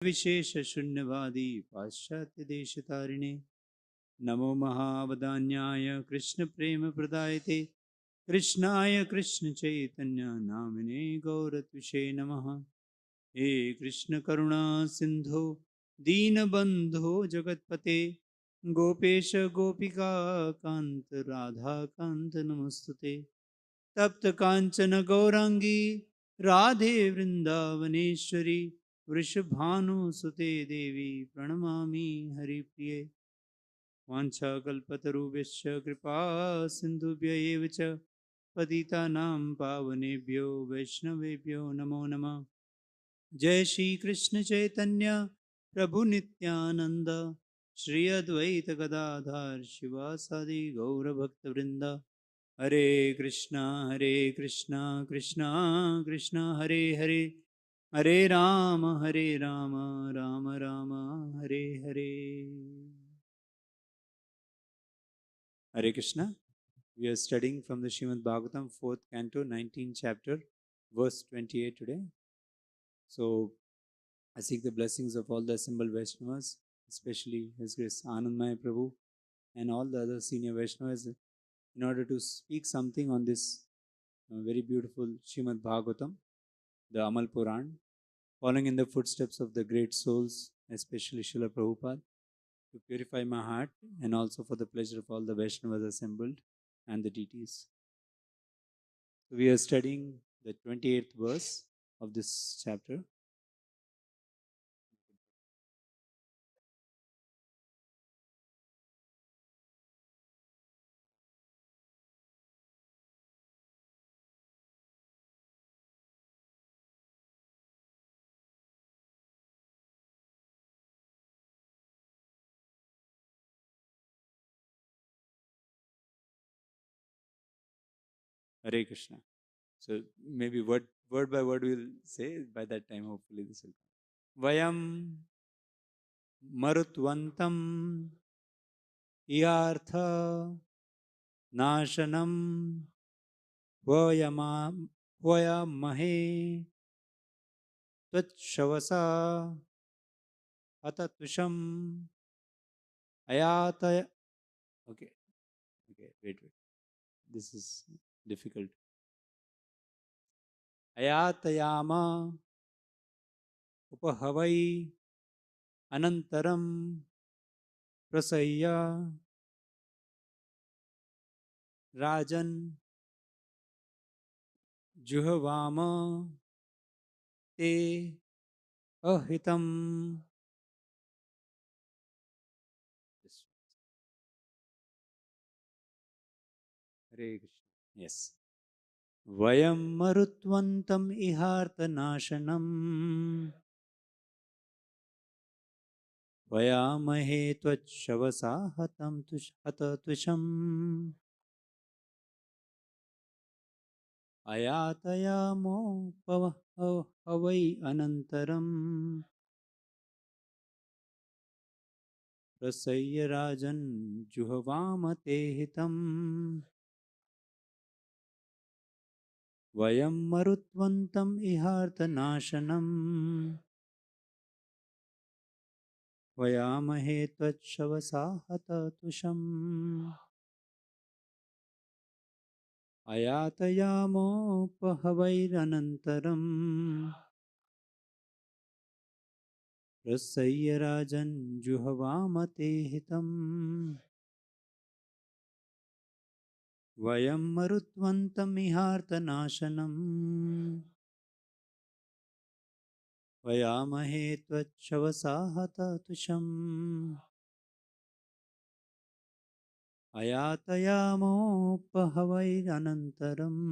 विशेष शून्यवादी पाश्चात्य देश तारिणे नमो महावदान्याय कृष्ण प्रेम प्रदायते कृष्णाय कृष्ण चैतन्य नामिने गौरत्विषे नमः। हे कृष्ण करुणा सिंधो दीनबंधो जगतपते गोपेश गोपिका कांत राधा कांत नमस्तुते। तप्त कांचन गौरांगी राधे वृंदावनेश्वरी वृषभानुसुते देवी प्रणमामि हरिप्रिये। वाञ्छाकल्पतरुभ्यश्च कृपा सिन्धुभ्य एव च पतितानां पावनेभ्यो वैष्णवेभ्यो नमो नमः। जय श्री कृष्ण चैतन्य प्रभु नित्यानंद श्री अद्वैत गदाधर शिवासादि गौरभक्तवृंद। हरे Krishna Krishna Krishna Hare Hare Hare Ram Ram Ram Hare Hare. Hare Krishna. We are studying from the Srimad Bhagavatam, 4th canto, 19th chapter, verse 28 today. So, I seek the blessings of all the assembled Vaishnavas, especially His Grace Anandmaya Prabhu and all the other senior Vaishnavas, in order to speak something on this very beautiful Srimad Bhagavatam, the Amal Puran, following in the footsteps of the great souls, especially Srila Prabhupada, to purify my heart and also for the pleasure of all the Vaishnavas assembled and the deities. We are studying the 28th verse of this chapter. Hare Krishna. So maybe word by word we'll say. By that time, hopefully this will come. Vayam marutvantam iyartha nashanam vayamahe tvatshavasa atatusham ayataya. Okay, wait. This is difficult. Ayatayama उपहवै अनंतरम प्रसह्य राजन जुहवाम ते अहितम। हरे Krishna. Yes. वयं मरुत्वन्तम इहार्तनाशनम वयामहे त्वच्छवसा हतं हतत्विषम् अयातयामोपहवै अनन्तरम् प्रसह्य राजन् जुहवाम ते हितम्। वयं मरुत्वन्तम् इहार्तनाशनम् वयामहे त्वच्छवसा हतत्विषम् अयातयामोपहवैरनन्तरम् प्रसह्य राजन् जुहवाम ते हितम्। वयं मरुत्वन्तम् इहार्तनाशनम् वयामहे त्वच्छवसा हतत्विषम् अयातयामोपहवैरनन्तरम्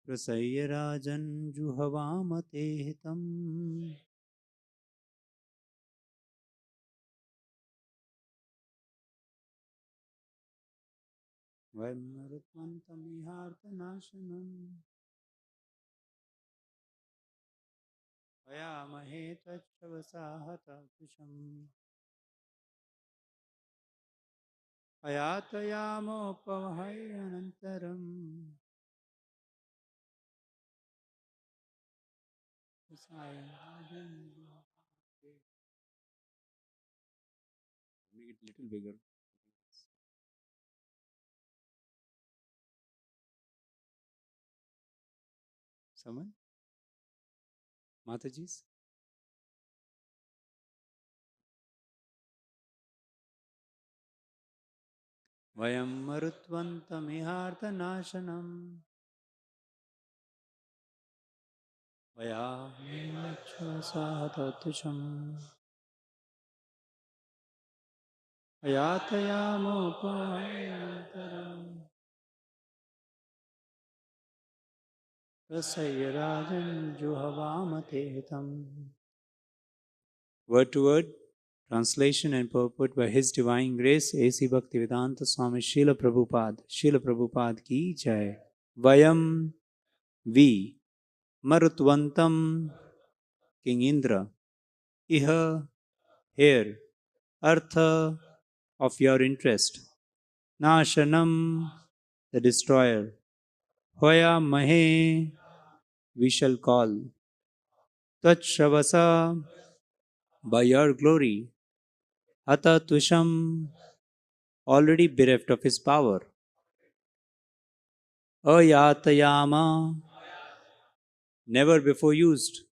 प्रसह्य राजन् जुहवाम ते हितम्। वयं मरुत्वन्तम् इहार्तनाशनम् वयामहे त्वच्छवसा हतत्विषम् अयातयामोपहवैरनन्तरम् Make it little bigger. Someone? Mataji's? Vayam marutvantamihardanasanam vayamachvasahatatusham ayatayamopayantaram rasayarajan juhavamatetam. Word to word, translation and purport by His Divine Grace, A.C. Bhaktivedanta Swami Srila Prabhupada ki jai. Vayam, we, Marutvantam, King Indra, Iha, here, Artha, of your interest, Nashanam, the destroyer, Hoya Mahe, we shall call, Tachshavasa, by your glory, Hata Tusham, already bereft of his power, Ayatayama, never before used,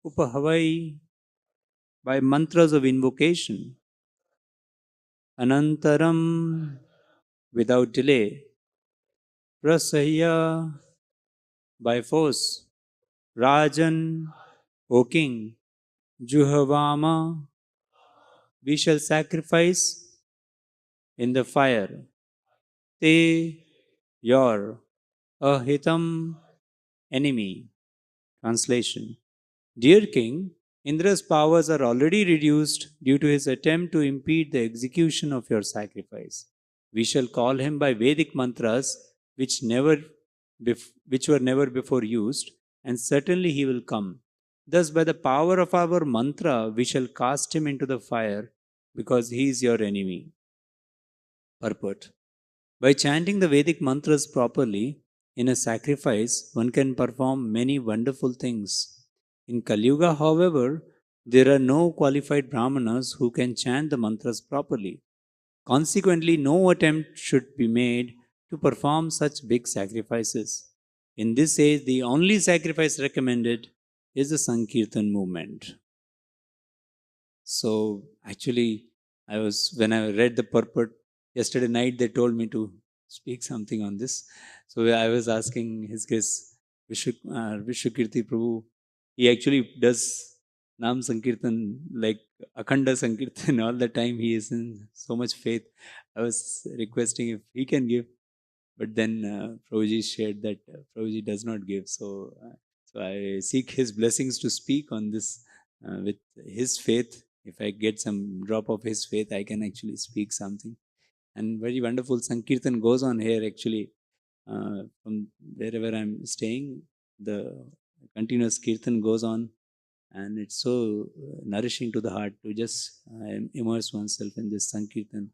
Upahavai, by mantras of invocation, Anantaram, without delay, Prasahya, by force, Rajan, O king, Juhavama, we shall sacrifice in the fire, Te, your, Ahitam, enemy. Translation. Dear king, Indra's powers are already reduced due to his attempt to impede the execution of your sacrifice. We shall call him by Vedic mantras which were never before used, and certainly he will come. Thus, by the power of our mantra, we shall cast him into the fire because he is your enemy. Purport. By chanting the Vedic mantras properly in a sacrifice, one can perform many wonderful things. In Kali Yuga, however, there are no qualified brahmanas who can chant the mantras properly. Consequently, no attempt should be made to perform such big sacrifices. In this age, the only sacrifice recommended is the Sankirtan movement. So, actually, when I read the purport yesterday night, they told me to speak something on this. So, I was asking His Grace Vishwakirti Prabhu. He actually does Nam Sankirtan, like Akhanda Sankirtan, all the time. He is in so much faith. I was requesting if he can give, but then Prabhuji shared that Prabhuji does not give. So I seek his blessings to speak on this with his faith. If I get some drop of his faith, I can actually speak something. And very wonderful Sankirtan goes on here actually. From wherever I'm staying, the continuous Kirtan goes on, and it's so nourishing to the heart to just immerse oneself in this Sankirtan.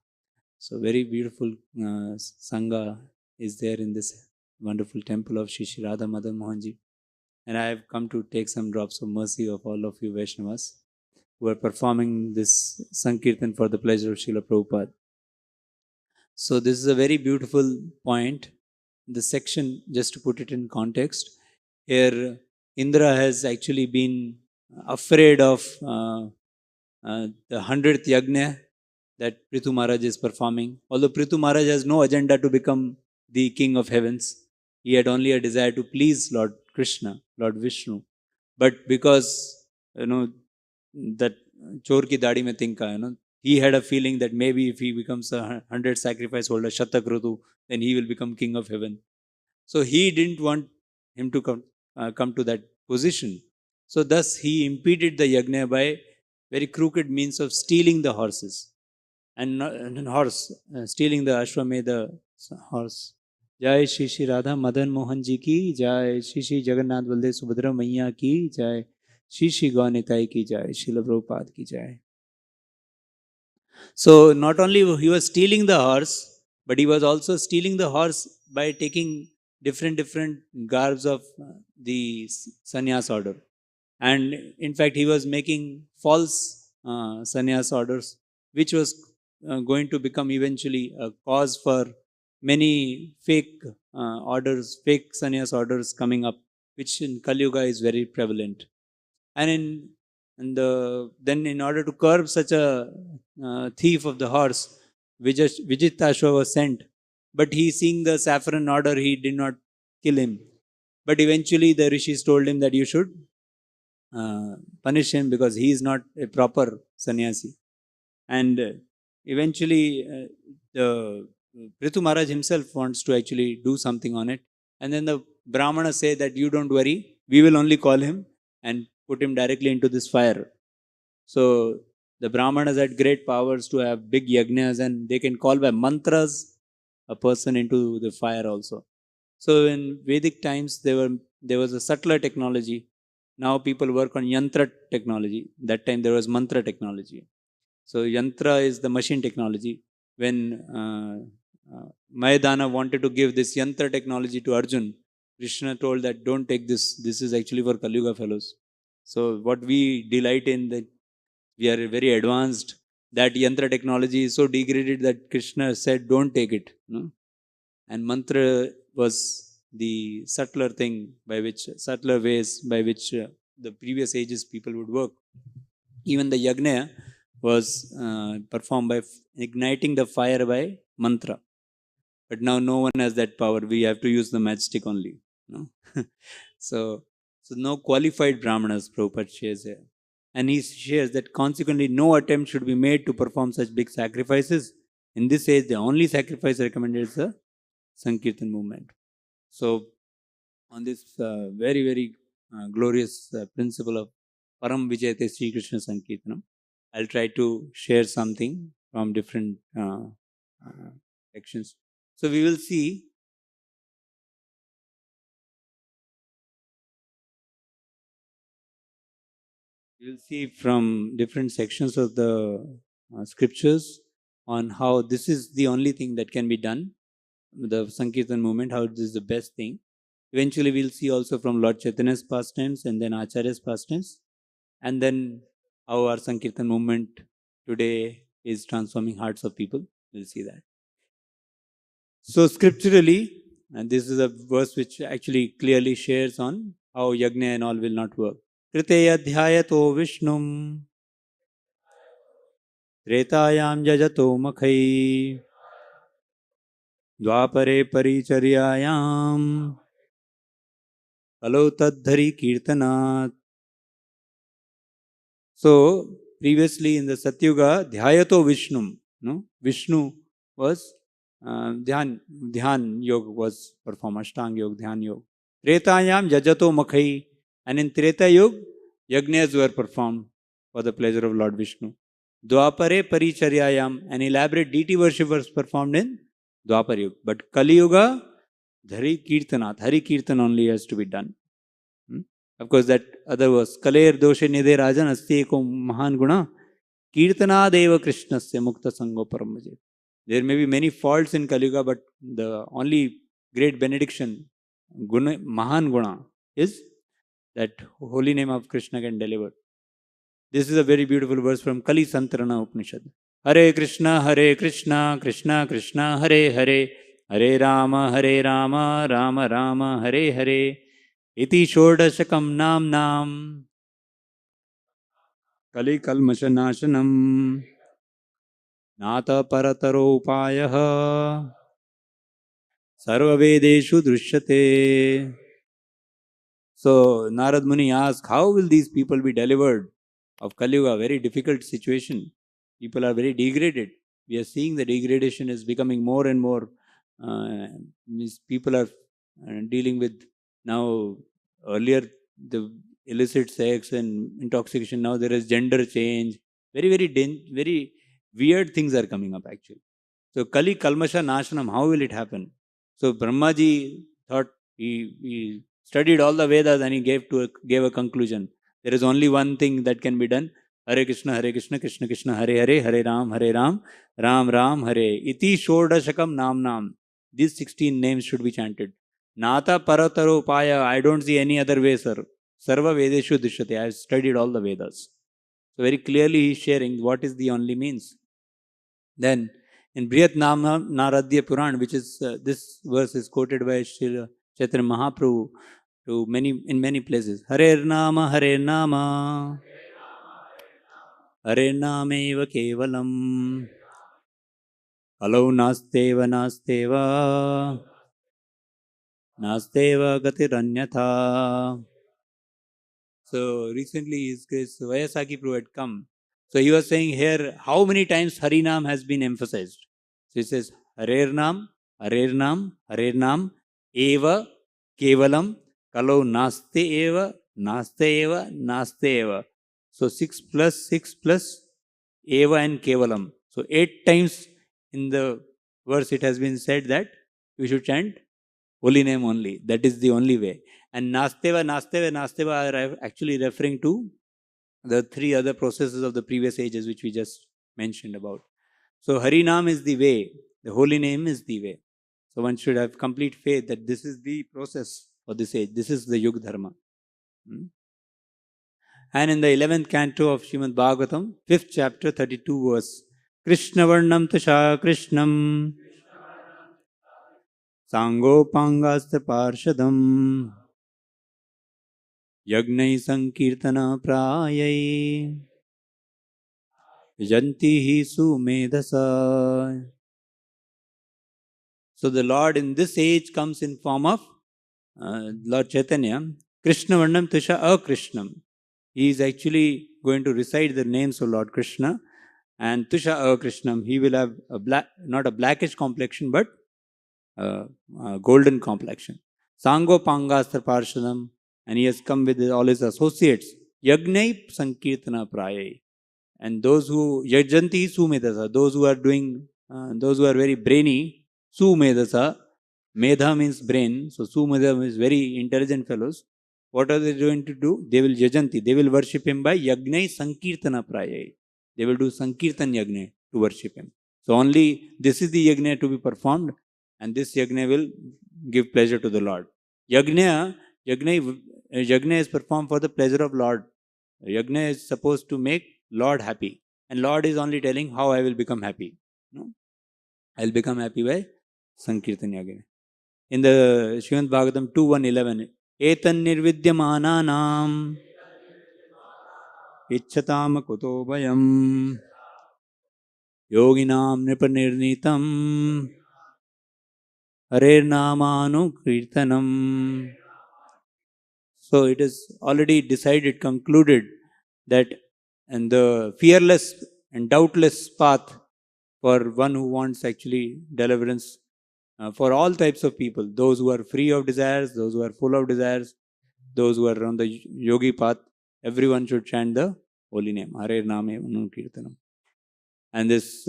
So very beautiful Sangha is there in this wonderful temple of Shri Shri Radha Madan Mohanji. And I have come to take some drops of mercy of all of you Vaishnavas who are performing this Sankirtan for the pleasure of Srila Prabhupada. So this is a very beautiful point. The section, just to put it in context, here Indra has actually been afraid of the 100th yajna that Prithu Maharaj is performing. Although Prithu Maharaj has no agenda to become the king of heavens, he had only a desire to please Lord Krishna, Lord Vishnu. But because, that chor ki dadi mein tinka, he had a feeling that maybe if he becomes a 100 sacrifice holder, Shatakrutu, then he will become king of heaven. So he didn't want him to come to that position. So thus he impeded the yajna by very crooked means of stealing the horses. Stealing the Ashwamedha horse. Jai Shri Shri Radha Madan Mohan Ji ki Jai, Shri Shri Jagannath Baldev Subhadra Maiya ki Jai, Shri Shri Gaunitai ki Jai, Srila Prabhupada ki Jai. So not only he was stealing the horse, but he was also stealing the horse by taking different garbs of the sannyas order. And in fact, he was making false sannyas orders, which was going to become eventually a cause for many fake orders, fake sannyas orders coming up, which in Kali Yuga is very prevalent. And then in order to curb such a thief of the horse, Vijitashva was sent. But he, seeing the saffron order, he did not kill him. But eventually the rishis told him that you should punish him because he is not a proper sannyasi. And eventually the Prithu Maharaj himself wants to actually do something on it. And then the Brahmanas say that you don't worry, we will only call him and put him directly into this fire. So the Brahmanas had great powers to have big yagnas, and they can call by mantras a person into the fire also. So in Vedic times, there was a subtler technology. Now people work on yantra technology. That time there was mantra technology. So yantra is the machine technology. When Mayadana wanted to give this yantra technology to Arjun, Krishna told that don't take this. This is actually for Kali Yuga fellows. So what we delight in, that we are very advanced. That yantra technology is so degraded that Krishna said don't take it. No? And mantra was the subtler thing by which, subtler ways by which the previous ages people would work. Even the yagna was performed by igniting the fire by mantra. But now no one has that power. We have to use the matchstick only. No? so no qualified brahmanas, Prabhupada shares here. And he shares that consequently no attempt should be made to perform such big sacrifices. In this age, the only sacrifice recommended is the Sankirtan movement. So on this very, very glorious principle of Param Vijayate Sri Krishna Sankirtanam, I'll try to share something from different sections. So we will see from different sections of the scriptures on how this is the only thing that can be done, the Sankirtan movement, how this is the best thing. Eventually we'll see also from Lord Chaitanya's pastimes and then Acharya's pastimes, and then how our Sankirtan movement today is transforming hearts of people. We'll see that. So scripturally, and this is a verse which actually clearly shares on how yagna and all will not work. Kriteya dhyayato vishnum tretayam jajato makhai dvapare paricharyayam kalo tadhari kirtanat. So previously in the Satyuga, dhyayato vishnum, no? Vishnu was dhyan yoga was performed, Ashtanga yoga, dhyan yoga. Tretayam jajato makhai, and in Treta Yuga, yagnas were performed for the pleasure of Lord Vishnu. Dwapare paricharyayam, an elaborate deity worship was performed in Dwapar Yuga. But Kali Yuga, dhari kirtanat, hari kirtan only has to be done. Of course, that other verse, Kaler doshe nidhe rajan asti eko mahan guna kirtanadeva krishnasya mukta sango paramaje. There may be many faults in Kali Yuga, but the only great benediction, guna, mahan guna, is that holy name of Krishna can deliver. This is a very beautiful verse from Kali Santarana Upanishad. Hare Krishna, Krishna Krishna, Hare Hare, Hare Rama, Rama Rama, Hare Hare. Iti Shodashakam Nam Kali Kalmashanashanam Nata Parataro Upayaha Sarvavedeshu Drishyate. So Narad Muni asked, how will these people be delivered of Kali Yuga? Very difficult situation. People are very degraded. We are seeing the degradation is becoming more and more. People are dealing with now, earlier the illicit sex and intoxication. Now there is gender change. Very, very weird things are coming up actually. So Kali Kalmasha Nashanam, how will it happen? So Brahmaji thought, he studied all the Vedas and he gave a conclusion. There is only one thing that can be done. Hare Krishna, Krishna Krishna, Hare Hare, Hare Ram, Ram Ram, Hare. Iti Shodashakam Nam. These 16 names should be chanted. Nata Parataro Paya, I don't see any other way, sir. Sarva Vedeshu Drishyate. I have studied all the Vedas. So very clearly he is sharing what is the only means. Then in Brihat Naradya Puran, which is this verse is quoted by Srila Chaitanya Mahaprabhu to in many places. Hare Nama, Hare Nama, Hare Nameva Kevalam, Alo Nasteva Nasteva, Nasteva Gatiranyatha. So recently His Grace Vayasaki Prabhu had come. So he was saying here how many times Harinam has been emphasized. So he says Hare Nam, Hare Nam, Hare Nam, Eva, Kevalam, Kalau Naste Eva, Naste Eva, Naste Eva. So 6 plus Eva and Kevalam. So 8 times in the verse it has been said that you should chant holy name only. That is the only way. And Nasteva, Nasteva, Nasteva are actually referring to the 3 other processes of the previous ages which we just mentioned about. So Harinam is the way. The holy name is the way. So one should have complete faith that this is the process of this age. This is the Yuga Dharma. And in the 11th canto of Srimad Bhagavatam, 5th chapter, 32 verse, Krishna Varnam Tasha Krishnam Sangopangasta Parshadam Yagnai Sankirtana Prayai Janti Hi Sumedasa. So the Lord in this age comes in form of Lord Chaitanya, Krishna Varnam Tusha Akrishnam. He is actually going to recite the names of Lord Krishna, and Tusha Akrishnam, he will have not a blackish complexion, but a golden complexion. Sango Pangastra Parshadam, and he has come with all his associates. Yagnai Sankirtana Prayai. And those who, Yajanti Sumedasa, those who are doing, those who are very brainy, Sumedasa, Medha means brain, so Sumedha means very intelligent fellows. What are they going to do? They will Yajanti, they will worship him by Yagnai Sankirtana Prayai. They will do Sankirtan Yagna to worship him. So only this is the Yagna to be performed, and this Yagna will give pleasure to the Lord. Yagna is performed for the pleasure of Lord. Yagna is supposed to make Lord happy. And Lord is only telling how I will become happy. No? I will become happy by Sankirtan Yagna. In the Srimad Bhagavatam 2.1.11, Etan nirvidyamananam ichchatam kuto bayam yoginam nipanirnitam Hare namanu kirtanam. So it is already decided, concluded that and the fearless and doubtless path for one who wants actually deliverance for all types of people, those who are free of desires, those who are full of desires, those who are on the yogi path, everyone should chant the holy name, Hare Name Kirtanam. And this,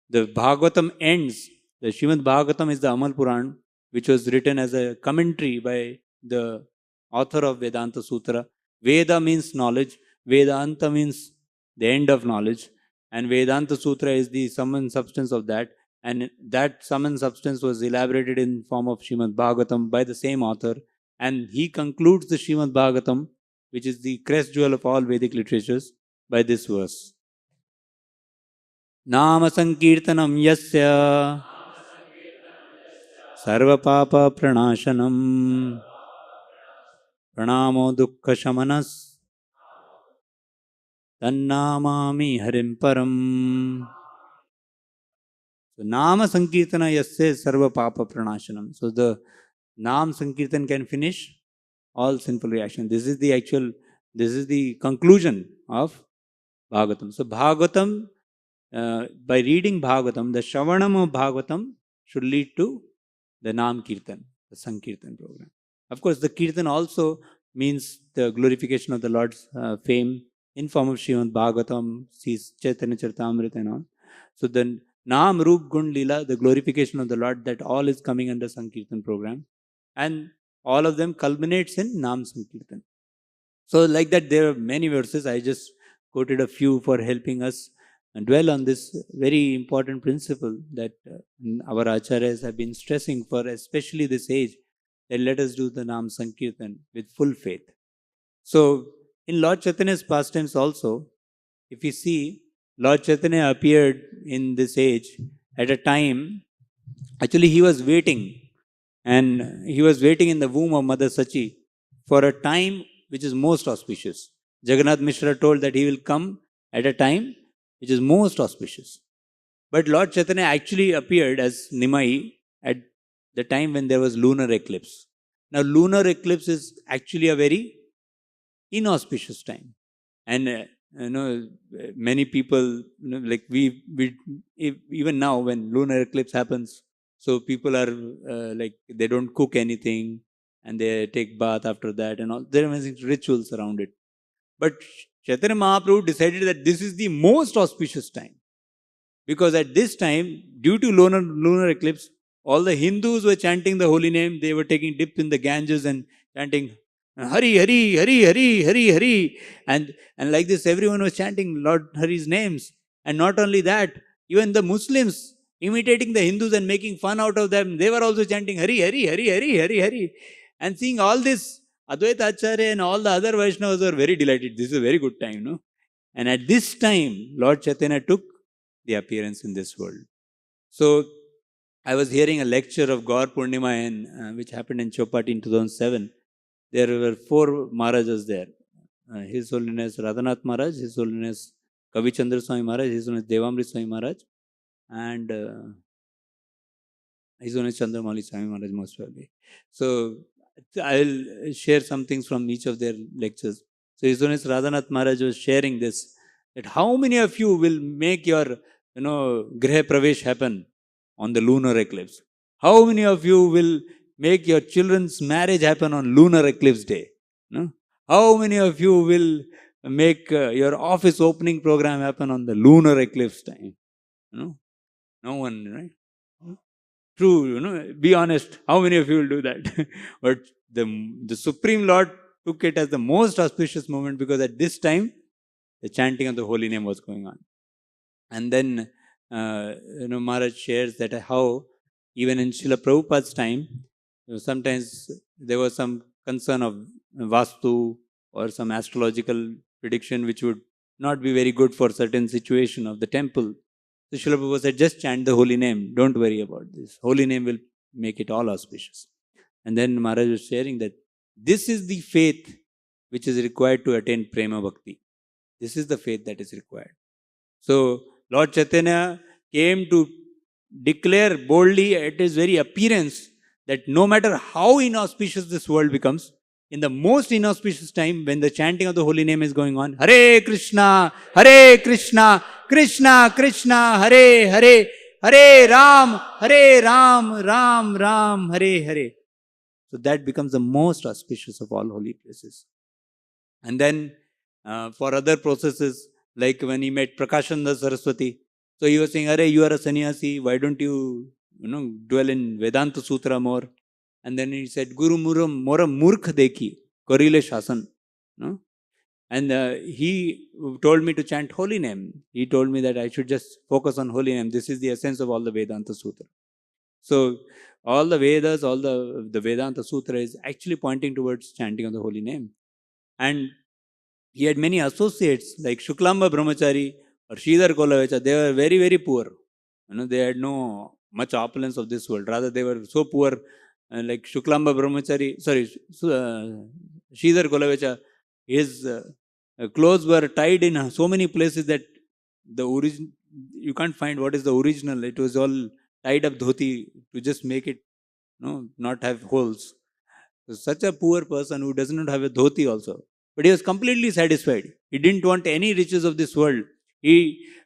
the Bhagavatam ends, the Srimad Bhagavatam is the Amal Puran, which was written as a commentary by the author of Vedanta Sutra. Veda means knowledge, Vedanta means the end of knowledge, and Vedanta Sutra is the sum and substance of that. And that sum and substance was elaborated in form of Srimad Bhagavatam by the same author. And he concludes the Srimad Bhagavatam, which is the crest jewel of all Vedic literatures, by this verse. Nama Sankirtanam Yasya Sarva Papa Pranashanam Pranamo Dukkha Shamanas Tannamami Harim Param. So Nama Sankirtana Yasya Sarva Papa Pranashanam. So the Nam Sankirtan can finish all sinful reaction. This is the conclusion of Bhagavatam. So Bhagavatam, by reading Bhagavatam, the Shravanam of Bhagavatam should lead to the Nam Kirtan, the Sankirtan program. Of course, the Kirtan also means the glorification of the Lord's fame in form of Srimad Bhagavatam, Chaitanya Charitamrita and all. So the Nam Roop Gun Lila, the glorification of the Lord, that all is coming under Sankirtan program. And all of them culminates in Nam Sankirtan. So like that, there are many verses. I just quoted a few for helping us dwell on this very important principle that our acharyas have been stressing for especially this age, that let us do the Nam Sankirtan with full faith. So in Lord Chaitanya's pastimes also, if you see, Lord Chaitanya appeared in this age at a time, actually he was waiting, and he was waiting in the womb of Mother Sachi for a time which is most auspicious. Jagannath Mishra told that he will come at a time which is most auspicious. But Lord Chaitanya actually appeared as Nimai at the time when there was lunar eclipse. Now, lunar eclipse is actually a very inauspicious time. And many people, like even now when lunar eclipse happens, so people are like, they don't cook anything, and they take bath after that, and all there are rituals around it. But Chaitanya Mahaprabhu decided that this is the most auspicious time, because at this time, due to lunar eclipse, all the Hindus were chanting the holy name. They were taking dip in the Ganges and chanting Hari, Hari, Hari, Hari, Hari, Hari. And like this, everyone was chanting Lord Hari's names. And not only that, even the Muslims, imitating the Hindus and making fun out of them, they were also chanting Hari, Hari, Hari, Hari, Hari, Hari. And seeing all this, Advaita Acharya and all the other Vaishnavas were very delighted. This is a very good time, no? And at this time, Lord Chaitanya took the appearance in this world. So I was hearing a lecture of Gaur Purnima, which happened in Chopati in 2007. There were 4 Maharajas there. His Holiness Radhanath Maharaj, His Holiness Kavichandra Swami Maharaj, His Holiness Devamrit Swami Maharaj, and His Holiness Chandramauli Swami Maharaj, most probably. So I'll share some things from each of their lectures. So His Holiness Radhanath Maharaj was sharing this, that how many of you will make your, Griha Pravesh happen on the lunar eclipse? How many of you will make your children's marriage happen on lunar eclipse day? No? How many of you will make your office opening program happen on the lunar eclipse time? No one, right? True, be honest. How many of you will do that? But the Supreme Lord took it as the most auspicious moment, because at this time, the chanting of the holy name was going on. And then, Maharaj shares that how even in Srila Prabhupada's time, sometimes there was some concern of Vastu or some astrological prediction which would not be very good for certain situation of the temple. So Srila Prabhupada said, just chant the holy name. Don't worry about this. Holy name will make it all auspicious. And then Maharaj was sharing that this is the faith which is required to attain Prema Bhakti. This is the faith that is required. So Lord Chaitanya came to declare boldly at his very appearance that no matter how inauspicious this world becomes, in the most inauspicious time when the chanting of the holy name is going on, Hare Krishna, Hare Krishna, Krishna Krishna, Hare Hare, Hare Ram, Ram Ram, Hare Hare. So that becomes the most auspicious of all holy places. And then for other processes, like when he met Prakashanda Saraswati, so he was saying, Arey, you are a sannyasi, why don't you, dwell in Vedanta Sutra more? And then he said, Guru Muram Mora Murkh Dekhi, Korile Shasan. No? And he told me to chant holy name. He told me that I should just focus on holy name. This is the essence of all the Vedanta Sutra. So all the Vedas, all the Vedanta Sutra is actually pointing towards chanting of the holy name. And he had many associates like Shuklamba Brahmachari or Sridhar Kolavecha. They were very, very poor. They had no much opulence of this world. Rather, they were so poor, like Shuklamba Brahmachari, Sridhar Kolavecha, his clothes were tied in so many places that the origin, you can't find what is the original. It was all tied up dhoti to just make it, not have holes. So such a poor person who does not have a dhoti also. But he was completely satisfied. He didn't want any riches of this world.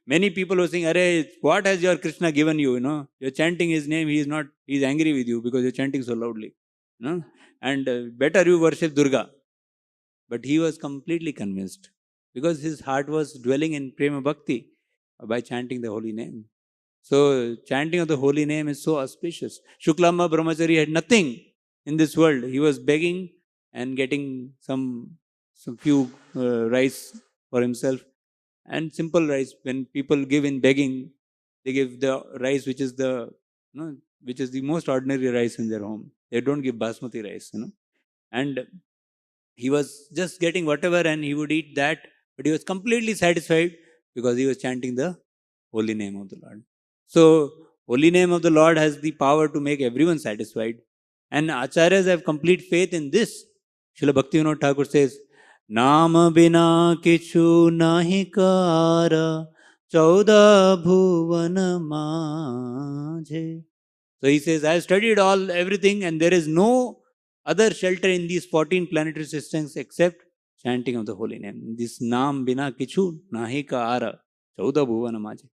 Many people were saying, Arey, what has your Krishna given you? You're chanting his name, he's angry with you because you're chanting so loudly. And better you worship Durga. But he was completely convinced because his heart was dwelling in Prema Bhakti by chanting the holy name. So chanting of the holy name is so auspicious. Shuklamba Brahmachari had nothing in this world. He was begging and getting some few rice for himself, and simple rice. When people give in begging, they give the rice which is which is the most ordinary rice in their home. They don't give basmati rice, And He was just getting whatever and he would eat that, but he was completely satisfied because he was chanting the holy name of the Lord. So, holy name of the Lord has the power to make everyone satisfied. And acharyas have complete faith in this. Srila Bhaktivinoda Thakur says, Nama bina kichu nahi kara chauda bhuvana majhe. So he says, I have studied everything, and there is no other shelter in these 14 planetary systems except chanting of the holy name. This Nam Bina Kichu Nahi Ka Ara Chauda Bhuvana Maje.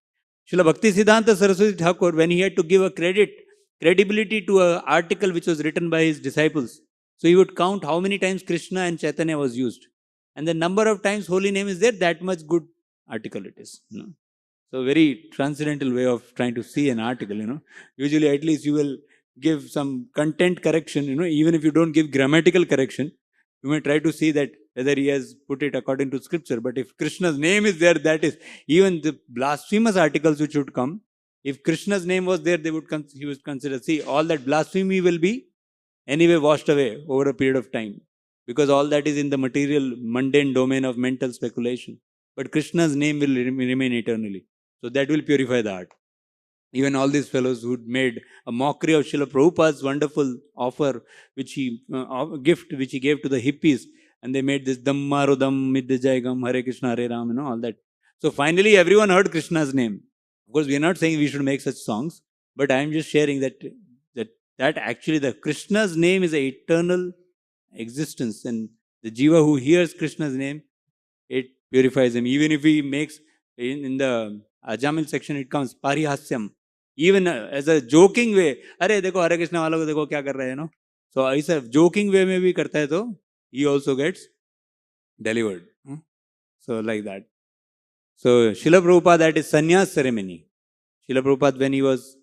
Srila Bhakti Siddhanta Saraswati Thakur, when he had to give a credibility to an article which was written by his disciples, so he would count how many times Krishna and Chaitanya was used. And the number of times holy name is there, that much good article it is. So very transcendental way of trying to see an article. Usually at least you will give some content correction, even if you don't give grammatical correction, you may try to see that whether he has put it according to scripture. But if Krishna's name is there, that is, even the blasphemous articles which would come, if Krishna's name was there, he would consider, see, all that blasphemy will be anyway washed away over a period of time, because all that is in the material, mundane domain of mental speculation. But Krishna's name will remain eternally. So that will purify the heart. Even all these fellows who made a mockery of Srila Prabhupada's wonderful offer, gift which he gave to the hippies, and they made this Dammarudam Midyajayagam Hare Krishna Hare Ram, all that. So finally everyone heard Krishna's name. Of course, we are not saying we should make such songs, but I am just sharing that actually the Krishna's name is an eternal existence, and the jiva who hears Krishna's name, it purifies him. Even if he makes in the Ajamil section, it comes Parihasyam. Even as a joking way, अरे देखो हरे कृष्ण वालों को देखो क्या कर रहे हैं, So ऐसा joking way में भी करता है तो he also gets delivered. So like that. So Srila Prabhupada, that is sannyas ceremony. Srila Prabhupada, when he was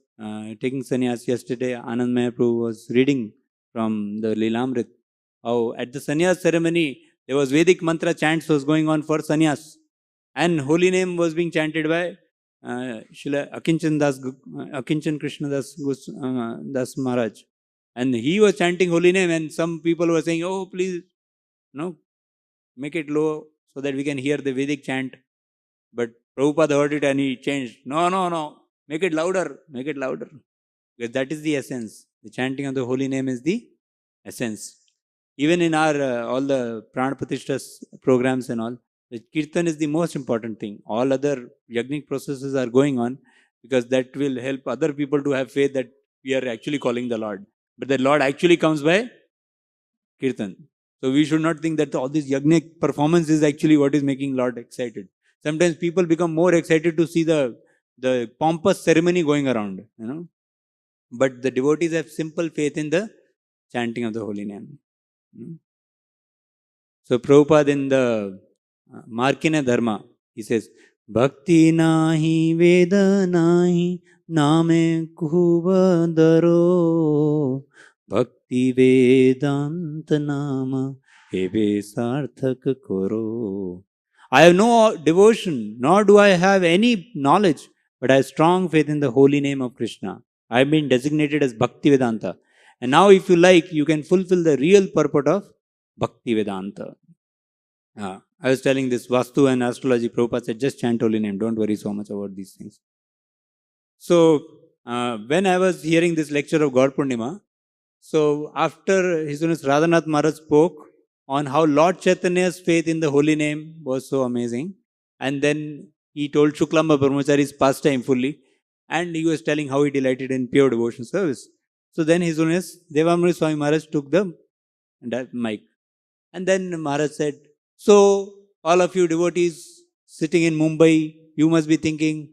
taking sannyas yesterday, Anand Mahaprabhu was reading from the Lilamrit. How at the sannyas ceremony, there was Vedic mantra chants was going on for sannyas. And holy name was being chanted by Srila Akinchan Krishna Das Maharaj. And he was chanting holy name, and some people were saying, oh, please, make it low so that we can hear the Vedic chant. But Prabhupada heard it and he changed. No. Make it louder. Because that is the essence. The chanting of the holy name is the essence. Even in our all the Prana Pratishtha programs and all, the Kirtan is the most important thing. All other yagnik processes are going on because that will help other people to have faith that we are actually calling the Lord. But the Lord actually comes by Kirtan. So we should not think that all this yagnik performance is actually what is making Lord excited. Sometimes people become more excited to see the pompous ceremony going around, But the devotees have simple faith in the chanting of the holy name. So Prabhupada in the Markina Dharma, he says, Bhakti nahi veda nahi name kuvadaro Bhakti vedanta nama heve sarthak koro. I have no devotion, nor do I have any knowledge, but I have strong faith in the holy name of Krishna. I have been designated as Bhakti Vedanta. And now if you like, you can fulfill the real purport of Bhakti Vedanta. I was telling this Vastu and astrology, Prabhupada said, just chant holy name, don't worry so much about these things. So, when I was hearing this lecture of God Purnima, so after His Holiness Radhanath Maharaj spoke on how Lord Chaitanya's faith in the holy name was so amazing, and then he told Shuklamba Brahmachari's pastime fully, and he was telling how he delighted in pure devotion service. So then His Holiness Devamrita Swami Maharaj took the mic, and then Maharaj said, so all of you devotees sitting in Mumbai, you must be thinking,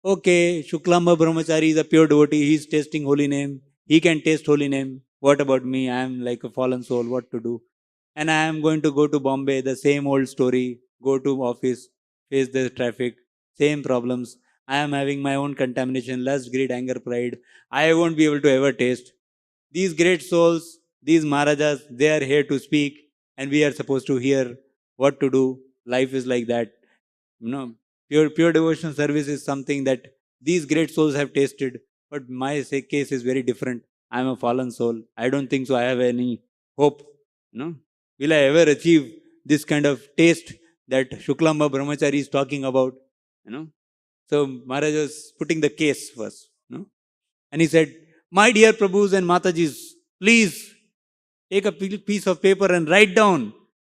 okay, Shuklamba Brahmachari is a pure devotee, he is tasting holy name, he can taste holy name. What about me? I am like a fallen soul, what to do? And I am going to go to Bombay, the same old story, go to office, face the traffic, same problems. I am having my own contamination, lust, greed, anger, pride. I won't be able to ever taste. These great souls, these Maharajas, they are here to speak, and we are supposed to hear what to do. Life is like that. Pure devotional service is something that these great souls have tasted, but my case is very different. I am a fallen soul. I don't think so I have any hope. Will I ever achieve this kind of taste that Shuklamba Brahmachari is talking about? So Maharaj was putting the case first. And he said, my dear Prabhus and Matajis, please take a piece of paper and write down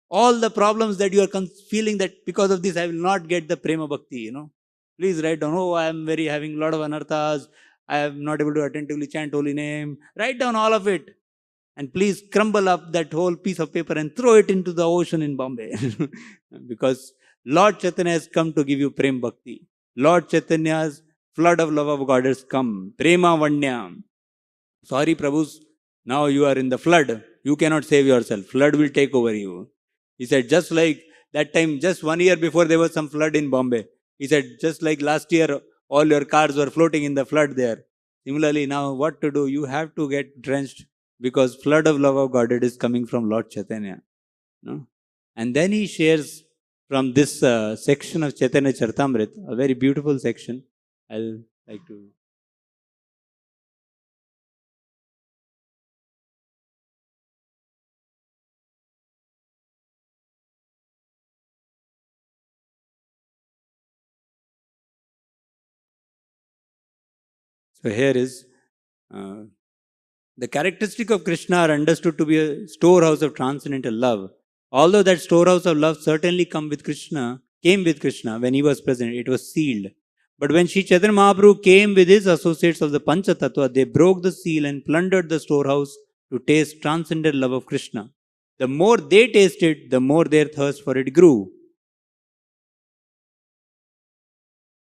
all the problems that you are feeling that because of this I will not get the Prema Bhakti, Please write down, I am having a lot of anarthas, I am not able to attentively chant holy name. Write down all of it. And please crumble up that whole piece of paper and throw it into the ocean in Bombay. Because Lord Chaitanya has come to give you Prem Bhakti. Lord Chaitanya's flood of love of God has come. Prema Vanya. Sorry, Prabhus, now you are in the flood. You cannot save yourself. Flood will take over you. He said, just like that time, just 1 year before there was some flood in Bombay. He said, just like last year, all your cars were floating in the flood there. Similarly, now what to do? You have to get drenched because flood of love of God, it is coming from Lord Chaitanya. And then he shares from this section of Chaitanya Charitamrita, a very beautiful section. I'll like to... So here is the characteristic of Krishna are understood to be a storehouse of transcendental love. Although that storehouse of love certainly came with Krishna when he was present, it was sealed. But when Sri Chaitanya Mahaprabhu came with his associates of the Pancha Tattva, they broke the seal and plundered the storehouse to taste transcendental love of Krishna. The more they tasted, the more their thirst for it grew.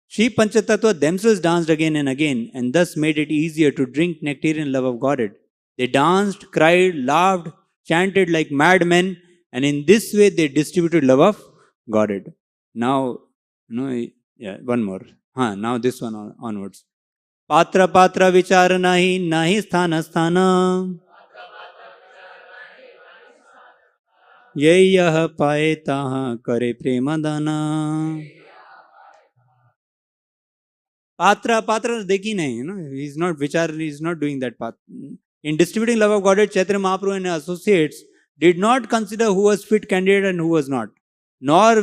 Sri Panchatattva themselves danced again and again, and thus made it easier to drink nectarian love of Godhead. They danced, cried, laughed, chanted like madmen, and in this way they distributed love of Godhead. Now, one more. Now this one onwards. Patra patra vichara nahi, nahi sthana sthana. Yeh yah paye taha kare prema dana. Patra dekhi nahi, he's not vichar, he's not doing that path. In distributing love of Godhead, Chaitanya Mahaprabhu and associates did not consider who was fit candidate and who was not, nor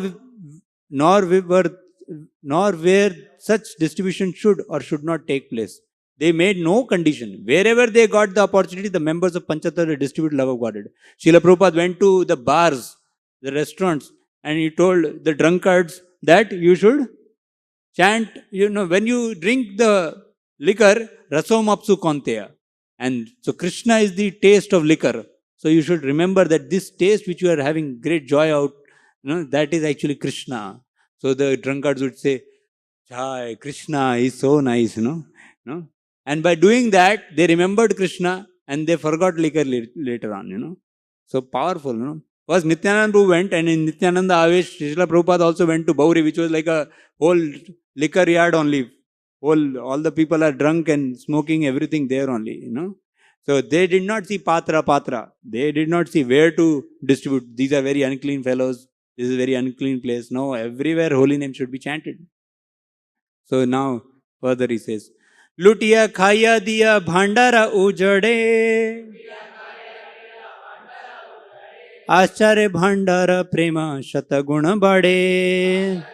where such distribution should or should not take place. They made no condition. Wherever they got the opportunity, the members of Panchatattva distributed love of Godhead. Srila Prabhupada went to the bars, the restaurants, and he told the drunkards that you should chant, when you drink the liquor, rasam apsu konteya. And so Krishna is the taste of liquor. So you should remember that this taste which you are having great joy out, that is actually Krishna. So the drunkards would say, Jai, Krishna is so nice, And by doing that, they remembered Krishna and they forgot liquor later on, So powerful, First Nityananda Prabhu went, and in Nityananda Avesh, Srila Prabhupada also went to Bauri, which was like a whole liquor yard only. All the people are drunk and smoking everything there only, So they did not see patra. They did not see where to distribute. These are very unclean fellows. This is a very unclean place. No, everywhere holy name should be chanted. So now, further he says, Lutiya khaya diya bhandara ujade. Acharya bhandara prema shataguna bade.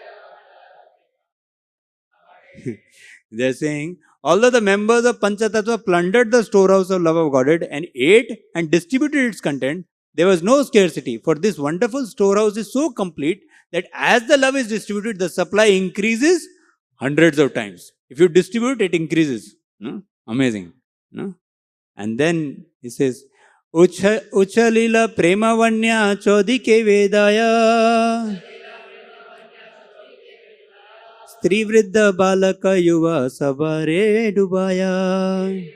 They're saying, although the members of Panchatattva plundered the storehouse of love of Godhead and ate and distributed its content, there was no scarcity. For this wonderful storehouse is so complete that as the love is distributed, the supply increases hundreds of times. If you distribute, it increases. No? Amazing. No? And then he says, Uchalila prema vanya chodike vedaya. Strivriddha balaka yuva sabare dubaya.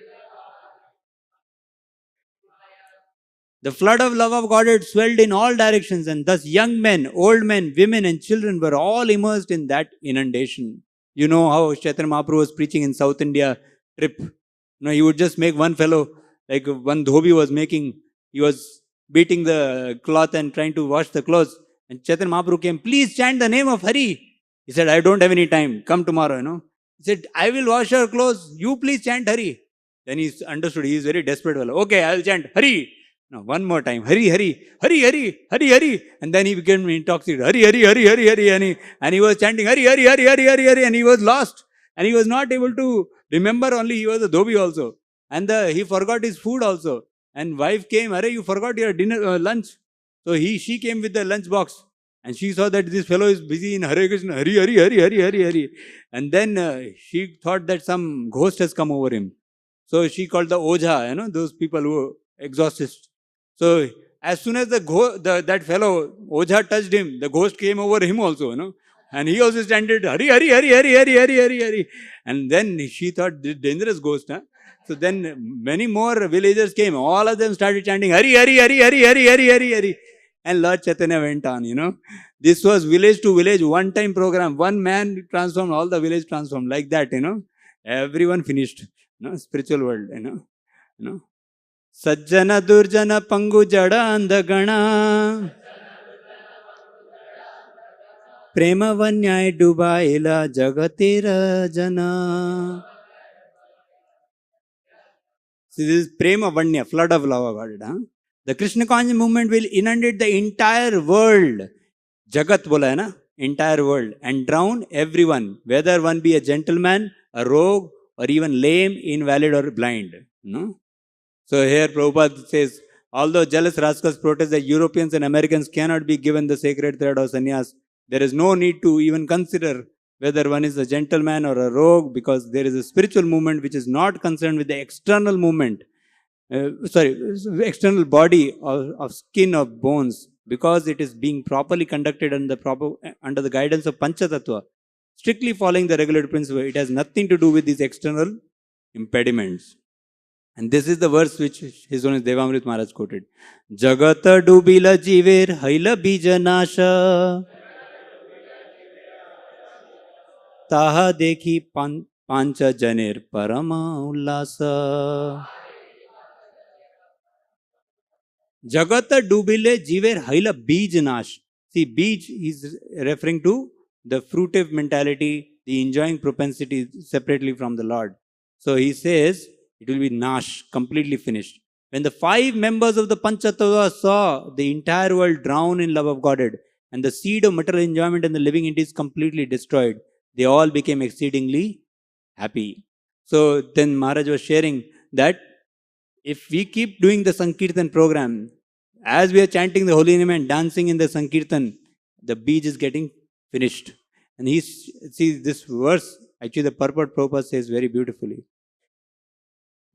The flood of love of God had swelled in all directions, and thus young men, old men, women, and children were all immersed in that inundation. You know how Chaitanya Mahaprabhu was preaching in South India trip. He would just make one fellow, like one dhobi was making, he was beating the cloth and trying to wash the clothes. And Chaitanya Mahaprabhu came, please chant the name of Hari. He said, I don't have any time. Come tomorrow, He said, I will wash your clothes. You please chant Hari. Then he understood. He is very desperate fellow. Okay, I will chant Hari. No, one more time. Hari, Hari, Hari, Hari, Hari, Hari. And then he became intoxicated. Hari, Hari, Hari, Hari, Hari. And he was chanting Hari, Hari, Hari, Hari, Hari, Hari. And he was lost. And he was not able to remember only he was a dhobi also. And he forgot his food also. And wife came, Hare, you forgot your dinner, lunch. So she came with the lunch box. And she saw that this fellow is busy in Hare Krishna, Hari, Hari, Hari, Hari, Hari, Hari. And then she thought that some ghost has come over him. So she called the Ojha, those people who exorcists. So as soon as that fellow Ojha touched him, the ghost came over him also, and he also chanted Hari, Hari, Hari, Hari, Hari, Hari, Hari, Hari. And then she thought, this dangerous ghost, huh? So then many more villagers came. All of them started chanting Hari, Hari, Hari, Hari, Hari, Hari, Hari, Hari. And Lord Chaitanya went on, This was village to village, one-time program. One man transformed, all the village transformed. Like that, Everyone finished, spiritual world, Sajjana Durjana Pangu Jada Andagana Prema Vanyai Dubaila Jagatira Jana. So this is Prema Vanya, flood of love about it. The Krishna conscious movement will inundate the entire world. Jagat bola hai na? Entire world. And drown everyone. Whether one be a gentleman, a rogue, or even lame, invalid, or blind. No? So here Prabhupada says, although jealous rascals protest that Europeans and Americans cannot be given the sacred thread of sannyas, there is no need to even consider whether one is a gentleman or a rogue, because there is a spiritual movement which is not concerned with the external movement, external body of skin of bones, because it is being properly conducted under the guidance of Panchatattva, strictly following the regulated principle. It has nothing to do with these external impediments. And this is the verse which His Holiness Devamrit Maharaj quoted. Jagata dubila jiver haila bija nasha taha dekhi pancha janer parama ullasa. Jagata dubile jiver haila bij nash. See, bij is referring to the fruitive mentality, the enjoying propensity separately from the Lord. So he says, it will be nash, completely finished. When the 5 members of the Panchatattva saw the entire world drown in love of Godhead, and the seed of material enjoyment in the living entity is completely destroyed, they all became exceedingly happy. So then Maharaj was sharing that if we keep doing the Sankirtan program, as we are chanting the holy name and dancing in the Sankirtan, the beach is getting finished. And see this verse, actually the purport Prabhupada says very beautifully.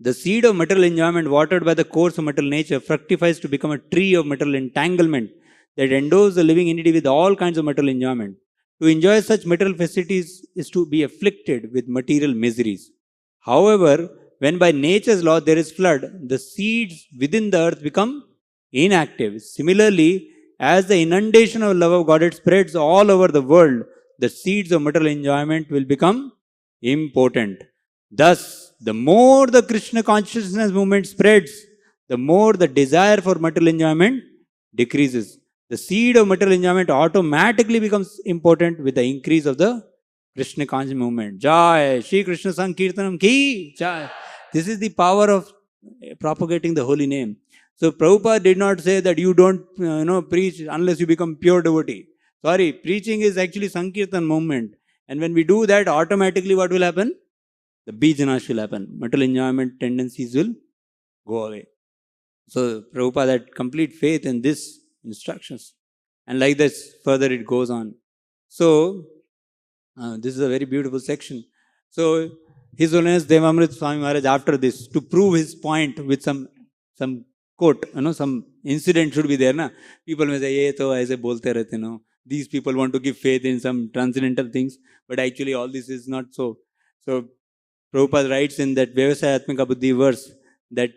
The seed of material enjoyment, watered by the course of material nature, fructifies to become a tree of material entanglement that endows the living entity with all kinds of material enjoyment. To enjoy such material facilities is to be afflicted with material miseries. However, when by nature's law there is flood, the seeds within the earth become inactive. Similarly, as the inundation of love of Godhead spreads all over the world, the seeds of material enjoyment will become impotent. Thus, the more the Krishna consciousness movement spreads, the more the desire for material enjoyment decreases. The seed of material enjoyment automatically becomes important with the increase of the Krishna conscious movement. Jai, Shri Krishna Sankirtanam ki Jai. This is the power of propagating the holy name. So Prabhupada did not say that you don't preach unless you become pure devotee. Sorry, preaching is actually Sankirtan movement. And when we do that, automatically what will happen? The bijanash will happen. Material enjoyment tendencies will go away. So Prabhupada had complete faith in this instructions. And like this, further it goes on. So, this is a very beautiful section. So, His Holiness Devamrit Swami Maharaj, after this, to prove his point with some quote, some incident should be there. Na? People may say, ye to aise bolte rehte, these people want to give faith in some transcendental things, but actually all this is not so. So, Prabhupada writes in that Vyavasayatmika Buddhi verse that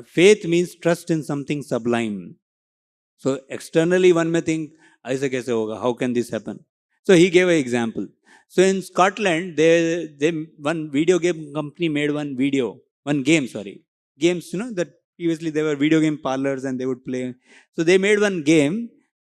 faith means trust in something sublime. So, externally one may think, aise kaise hoga? How can this happen? So, he gave an example. So, in Scotland, one video game company made games, that previously there were video game parlors and they would play. So, they made one game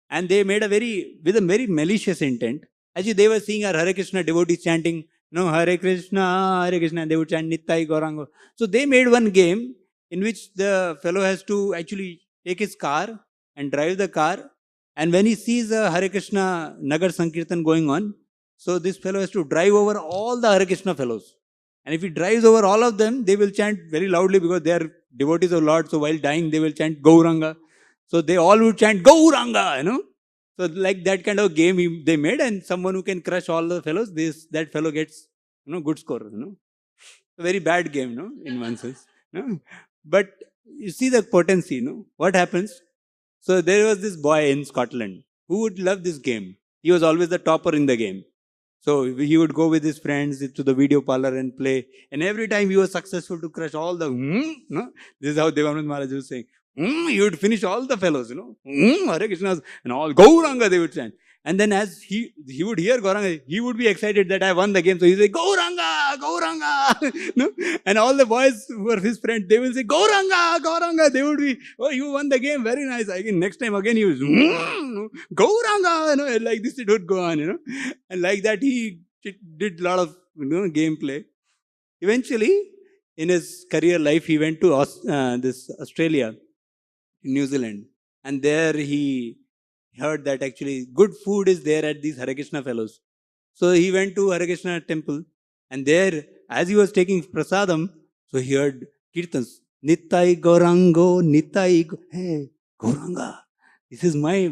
and they made with a very malicious intent. Actually, they were seeing our Hare Krishna devotees chanting, Hare Krishna, and they would chant Nittai Gaurango. So, they made one game in which the fellow has to actually take his car and drive the car. And when he sees a Hare Krishna Nagar Sankirtan going on, so this fellow has to drive over all the Hare Krishna fellows. And if he drives over all of them, they will chant very loudly because they are devotees of Lord. So while dying, they will chant Gauranga. So they all would chant Gauranga, So like that kind of game they made, and someone who can crush all the fellows, that fellow gets good score. A very bad game, in one sense. But you see the potency, what happens. So there was this boy in Scotland who would love this game. He was always the topper in the game. So he would go with his friends to the video parlor and play. And every time he was successful to crush all the, this is how Devanand Maharaj was saying, he would finish all the fellows, Hare Krishnas and all, Gauranga they would chant. And then as he would hear Gauranga, he would be excited that I won the game. So he'd say, Gauranga, Gauranga. And all the boys who were his friends, they will say, Gauranga, Gauranga. They would be, oh, you won the game. Very nice. Again, next time again, he was, Gauranga. Like this it would go on, And like that, he did a lot of gameplay. Eventually, in his career life, he went to this Australia, New Zealand. And there he heard that actually good food is there at these Hare Krishna fellows. So he went to Hare Krishna temple, and there, as he was taking prasadam, so he heard kirtans. Nittai Gaurango, Nittai, hey, Gauranga, this is my,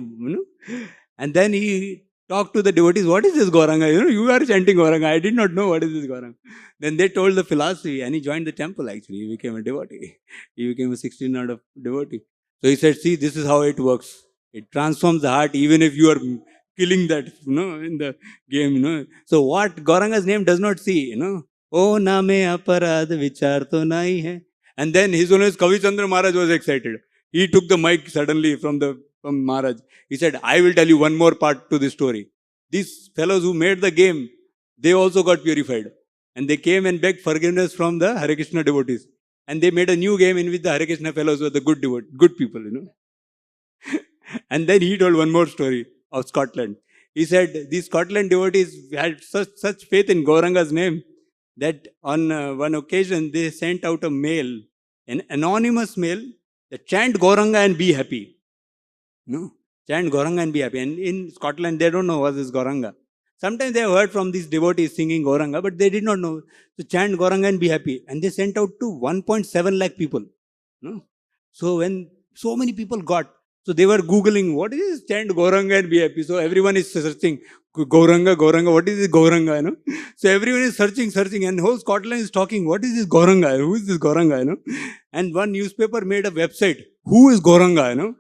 And then he talked to the devotees, what is this Gauranga? You are chanting Gauranga. I did not know what is this Gauranga. Then they told the philosophy, and he joined the temple actually. He became a devotee. He became a 16-year-old devotee. So he said, see, this is how it works. It transforms the heart even if you are killing that, in the game, So what Gauranga's name does not see, Oh, name aparad vichar to nahi hai. And then his own Kavi Chandra Maharaj was excited. He took the mic suddenly from Maharaj. He said, I will tell you one more part to this story. These fellows who made the game, they also got purified. And they came and begged forgiveness from the Hare Krishna devotees. And they made a new game in which the Hare Krishna fellows were the good people, And then he told one more story of Scotland. He said, these Scotland devotees had such faith in Gauranga's name that on one occasion they sent out a mail, an anonymous mail, that chant Gauranga and be happy. Chant Gauranga and be happy. And in Scotland, they don't know what is Gauranga. Sometimes they have heard from these devotees singing Gauranga, but they did not know. So chant Gauranga and be happy. And they sent out to 1.7 lakh people. So when so many people got, so they were Googling, what is chant Gauranga and be happy? So everyone is searching, Gauranga, what is this Gauranga? So everyone is searching, and whole Scotland is talking, what is this Gauranga? Who is this Gauranga? And one newspaper made a website, who is Gauranga?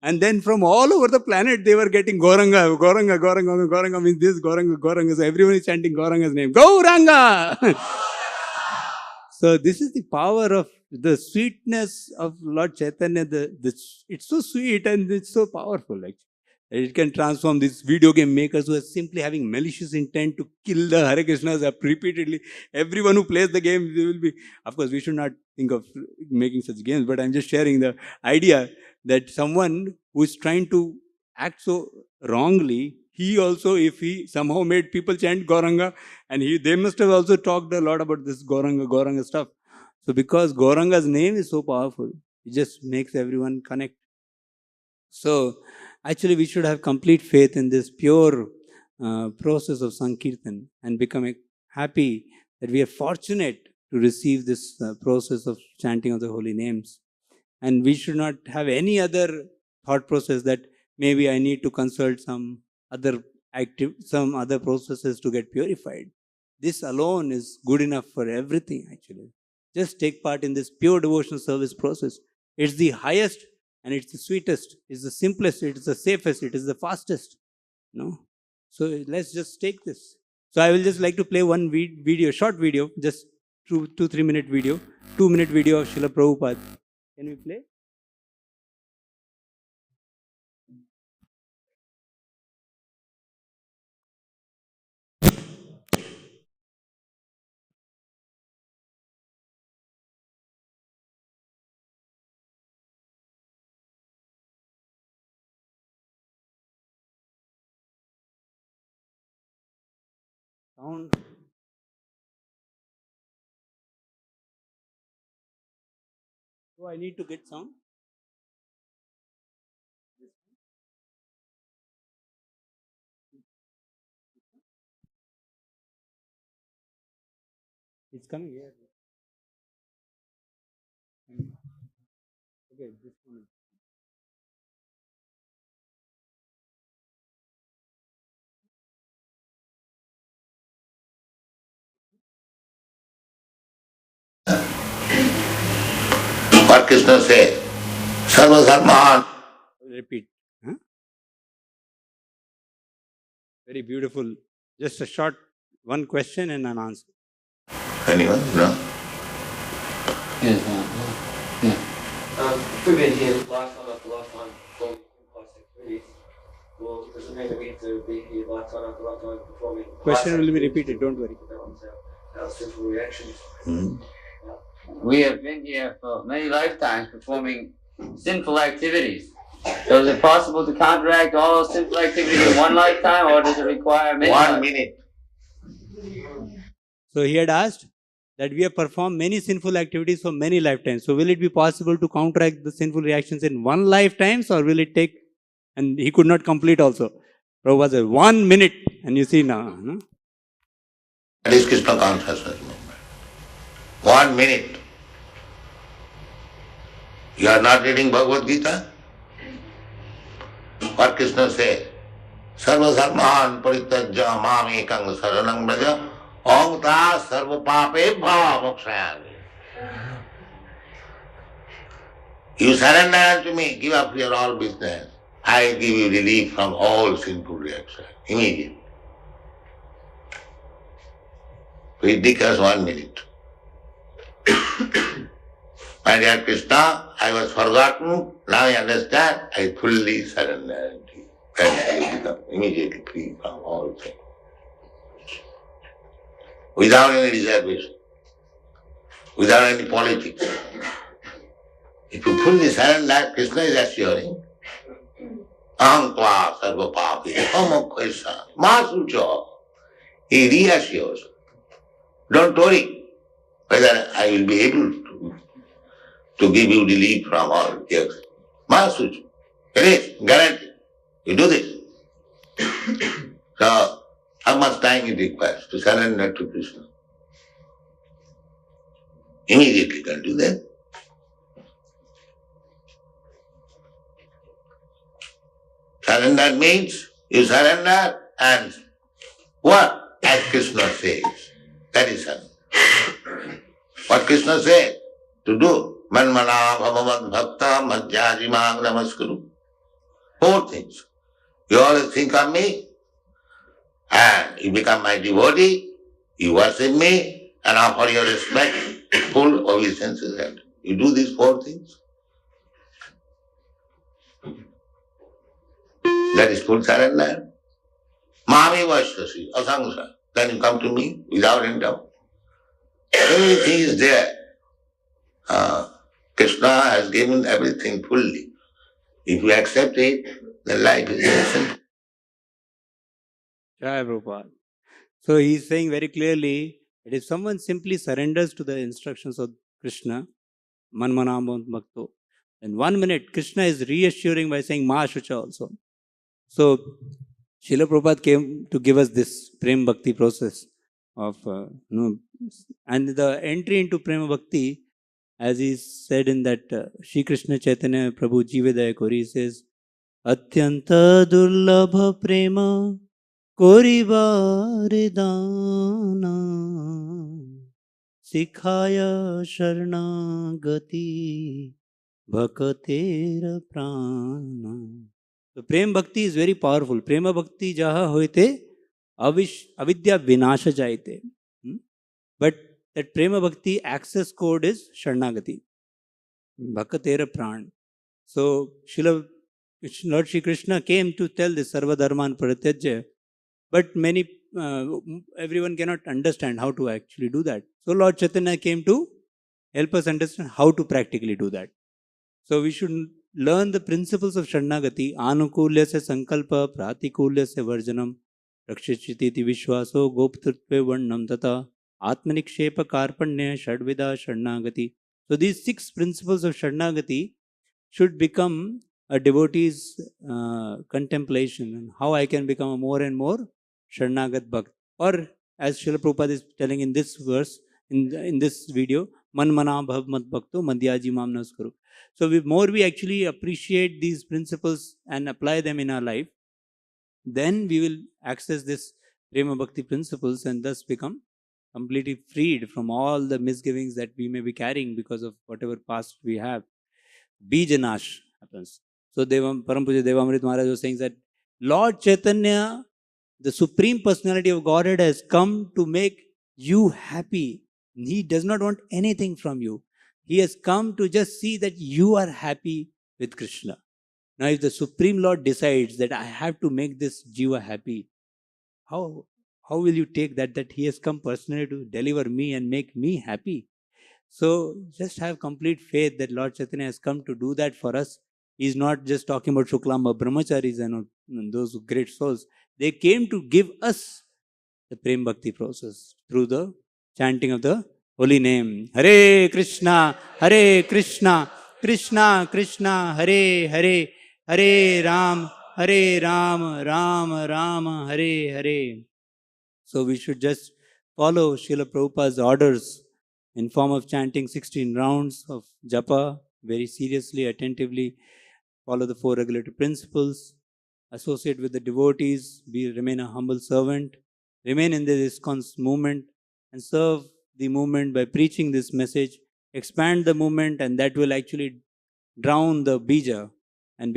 And then from all over the planet, they were getting Gauranga means this, Gauranga. So everyone is chanting Gauranga's name. Gauranga! So this is the power of the sweetness of Lord Chaitanya. It's so sweet and it's so powerful, actually. It can transform these video game makers who are simply having malicious intent to kill the Hare Krishnas up repeatedly. Everyone who plays the game, they will be. Of course, we should not think of making such games, but I'm just sharing the idea that someone who is trying to act so wrongly, he also, if he somehow made people chant Gauranga, and they must have also talked a lot about this Gauranga stuff. So because Gauranga's name is so powerful, it just makes everyone connect. So actually, we should have complete faith in this pure process of Sankirtan and become happy that we are fortunate to receive this process of chanting of the holy names. And we should not have any other thought process that maybe I need to consult some other processes to get purified. This alone is good enough for everything, actually. Just take part in this pure devotional service process. It's the highest and it's the sweetest, it's the simplest, it's the safest, it is the fastest. So let's just take this. So I will just like to play one short video, just 2-3 minute video, 2-minute video of Srila Prabhupada. Can we play? Sound. So I need to get sound. It's coming here. Okay, this one. What Krishna said, Sarva Dharman. Repeat. Huh? Very beautiful. Just a short one question and an answer. Anyone? No? Yes, yeah. We've been here lifetime after lifetime performing complex activities. Well, does it mean that we have to be here lifetime after lifetime performing Question will be repeated, don't worry. Our simple reactions. We have been here for many lifetimes performing sinful activities. So is it possible to counteract all those sinful activities in one lifetime, or does it require many 1 minute. So he had asked that we have performed many sinful activities for many lifetimes. So will it be possible to counteract the sinful reactions in one lifetime, or will it take? And he could not complete also. Prabhupada said 1 minute, and you see now. No? That is Krishna consciousness movement. 1 minute. You are not reading Bhagavad Gita? What Krishna said? Sarva Dharman Parityajya Mam Ekang Saranang Braja Om Ta Sarva Papebha Mokshayami. You surrender unto me, give up your all business. I give you relief from all sinful reactions immediately. It takes 1 minute. My dear Krishna, I was forgotten, now I understand, I fully surrender unto you. And I become immediately free from all things. Without any reservation, without any politics. If you fully surrender, Krishna is assuring, Aham tva sarva papi, amokhaisa, masucha. He reassures. Don't worry whether I will be able to give you relief from all yes. Masucha. It is guaranteed. You do this. So, how much time it requires to surrender to Krishna? Immediately can do that. Surrender means you surrender and what? As Krishna says. That is surrender. What Krishna said to do. Manmana bhavavad bhakta madhyajimang namaskuru. 4 things. You always think of me and you become my devotee, you worship me and offer your respect, full obeisances. And you do these 4 things. That is full surrender. Mami Vaishvasi, Asangsa. Then you come to me without any doubt. Everything is there. Krishna has given everything fully. If you accept it, then life is very simple. Jai Prabhupada. So he is saying very clearly that if someone simply surrenders to the instructions of Krishna, Manmanam Bhakto, in 1 minute, Krishna is reassuring by saying Ma Shucha also. So Srila Prabhupada came to give us this Prem Bhakti process of, and the entry into Prema Bhakti, as he said in that Shri Krishna Chaitanya Prabhu Jivedaya Kori, he says, Atyanta Durlabha Prema Korivari Dana Sikhaya Sharnagati Bhakatera Prana. So Prem Bhakti is very powerful. Prema Bhakti jaha hoite avidya vinasha jaite. But that Prema Bhakti access code is Sharnagati. Bhakatera Pran. So Lord Shri Krishna came to tell this Sarva Dharman Parityajya, but everyone cannot understand how to actually do that. So Lord Chaitanya came to help us understand how to practically do that. So we should learn the principles of Sharnagati, Anukulyasya Sankalpa, Pratikulyasya Varjanam, Rakshachititi Vishwaso, Goptrutve Varnam Tata, Atmanikshepa Karpanya, Shadvida Sharnagati. So these 6 principles of Sharnagati should become a devotee's contemplation, and how I can become a more and more Sharnagat Bhakt. Or as Srila Prabhupada is telling in this verse, in this video. Man mana bhav mat bhakto madhyaji mam naskaru. So more we actually appreciate these principles and apply them in our life, then we will access this Prema Bhakti principles and thus become completely freed from all the misgivings that we may be carrying because of whatever past we have. Bijanash happens. So Param Puja Devamrit Maharaj was saying that Lord Chaitanya, the Supreme Personality of Godhead, has come to make you happy. He does not want anything from you. He has come to just see that you are happy with Krishna. Now, if the Supreme Lord decides that I have to make this Jiva happy, how will you take that He has come personally to deliver me and make me happy? So just have complete faith that Lord Chaitanya has come to do that for us. He's not just talking about Shuklamba Brahmacharis and those great souls. They came to give us the Prem Bhakti process through the chanting of the holy name. Hare Krishna, Krishna Krishna, Hare Hare, Hare Ram, Ram Ram, Hare Hare. So we should just follow Srila Prabhupada's orders in form of chanting 16 rounds of japa very seriously, attentively, follow the 4 regulatory principles, associate with the devotees, remain a humble servant, remain in the ISKCON's movement, and serve the movement by preaching this message, expand the movement, and that will actually drown the bija and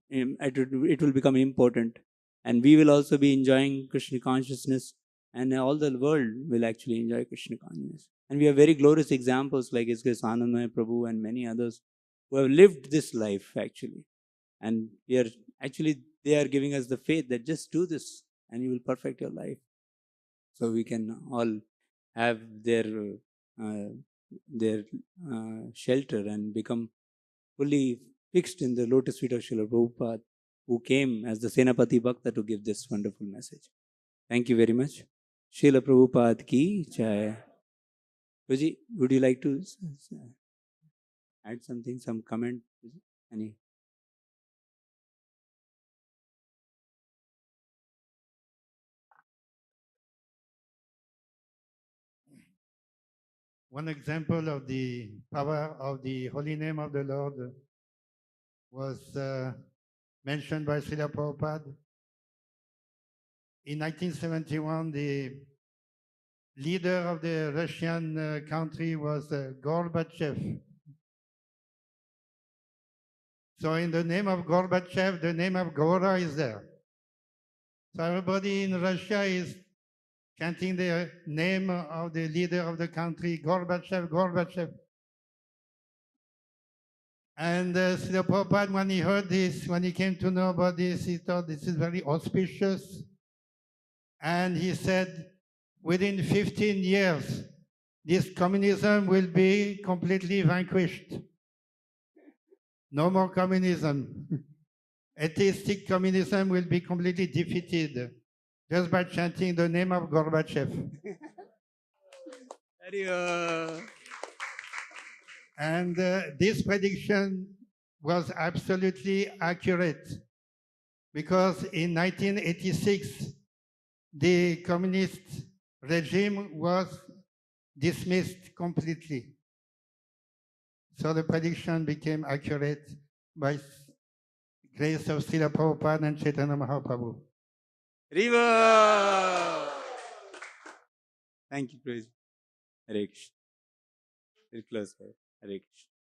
it will become important. And we will also be enjoying Krishna consciousness, and all the world will actually enjoy Krishna consciousness. And we have very glorious examples like ISKCON Anandamaya Prabhu and many others who have lived this life actually. And they are giving us the faith that just do this and you will perfect your life. So we can all have their shelter and become fully fixed in the lotus feet of Srila Prabhupada, who came as the Senapati Bhakta to give this wonderful message. Thank you very much. Srila Prabhupada ki jai. Ruji, would you like to add something, some comment? Any? One example of the power of the holy name of the Lord was mentioned by Srila Prabhupada. In 1971, the leader of the Russian country was Gorbachev. So in the name of Gorbachev, the name of Gora is there. So everybody in Russia is chanting the name of the leader of the country, Gorbachev, Gorbachev. And Srila Prabhupada, when he heard this, when he came to know about this, he thought this is very auspicious. And he said, within 15 years, this communism will be completely vanquished. No more communism. Atheistic communism will be completely defeated just by chanting the name of Gorbachev. And this prediction was absolutely accurate because in 1986, the communist regime was dismissed completely. So the prediction became accurate by grace of Srila Prabhupada and Chaitanya Mahaprabhu. Riva! Thank you, praise. Hare Krishna. Very close. Hare Krishna.